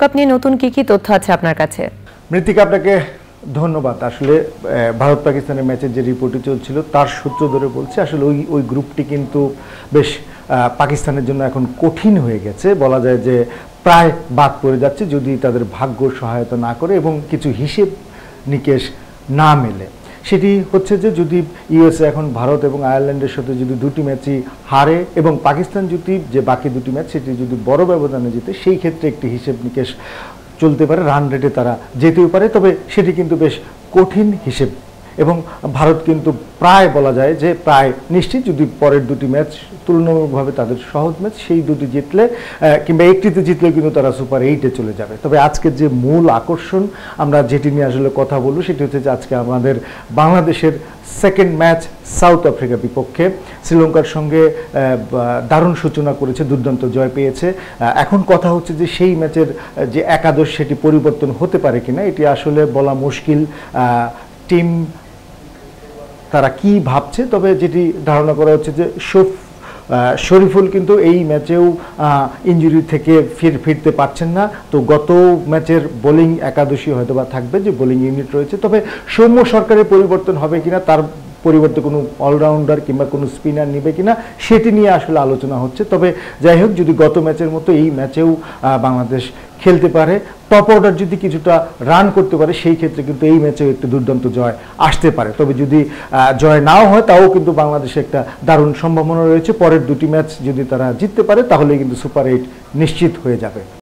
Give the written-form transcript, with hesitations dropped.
Cup নিয়ে নতুন কি তথ্য আছে আপনার কাছে? মৃত্তিকা, আপনাকে ধন্যবাদ। আসলে ভারত পাকিস্তানের ম্যাচের যে রিপোর্টটি চলছিল তার সূত্র ধরে বলছে আসলে ওই গ্রুপটি কিন্তু বেশ পাকিস্তানের জন্য এখন কঠিন হয়ে গেছে, বলা যায় যে প্রায় বাদ পড়ে যাচ্ছে যদি তাদের ভাগ্য সহায়তা না করে এবং কিছু হিসেব নিকেশ না মেলে। সেটি হচ্ছে যে যদি ইউএসএ এখন ভারত এবং আয়ারল্যান্ডের সাথে যদি দুটি ম্যাচই হারে এবং পাকিস্তান যদি যে বাকি দুটি ম্যাচ সেটি যদি বড় ব্যবধানে জিতে, সেই ক্ষেত্রে একটি হিসেব নিকেশ চলতে পারে, রান রেটে তারা যেতেও পারে, তবে সেটি কিন্তু বেশ কঠিন হিসেব এবং ভারত কিন্তু প্রায় বলা যায় যে প্রায় নিশ্চিত যদি পরের দুটি ম্যাচ তুলনামূলকভাবে তাদের সহজ ম্যাচ সেই দুটি জিতলে কিংবা একটিতে জিতলে কিন্তু তারা সুপার 8-এ চলে যাবে। তবে আজকের যে মূল আকর্ষণ আমরা যেটি নিয়ে আসলে কথা বলবো সেটি হচ্ছে যে আজকে আমাদের বাংলাদেশের সেকেন্ড ম্যাচ সাউথ আফ্রিকার বিপক্ষে শ্রীলঙ্কার সঙ্গে দারুণ সূচনা করেছে, দুর্দান্ত জয় পেয়েছে। এখন কথা হচ্ছে যে সেই ম্যাচের যে একাদশ সেটি পরিবর্তন হতে পারে কিনা, এটি আসলে বলা মুশকিল টিম তারা কি ভাবছে। তবে যেটি ধারণা করা হচ্ছে যে শরীফুল কিন্তু এই ম্যাচেও ইনজুরি থেকে ফিরতে পারছেন না, তো গত ম্যাচের বোলিং একাদশী হয়তো বা থাকবে, যে বোলিং ইউনিট রয়েছে। তবে সৌম্য সরকারের পরিবর্তন হবে কিনা, তার পরিবর্তে কোনো অলরাউন্ডার কিংবা কোনো স্পিনার নেবে কিনা সেটি নিয়ে আসলে আলোচনা হচ্ছে। তবে যাই হোক, যদি গত ম্যাচের মতো এই ম্যাচেও বাংলাদেশ খেলতে পারে, টপ অর্ডার যদি কিছুটা রান করতে পারে, সেই ক্ষেত্রে কিন্তু এই ম্যাচেও একটি দুর্দান্ত জয় আসতে পারে। তবে যদি জয় নাও হয় তাও কিন্তু বাংলাদেশে একটা দারুণ সম্ভাবনা রয়েছে। পরের দুটি ম্যাচ যদি তারা জিততে পারে তাহলে কিন্তু সুপার 8 নিশ্চিত হয়ে যাবে।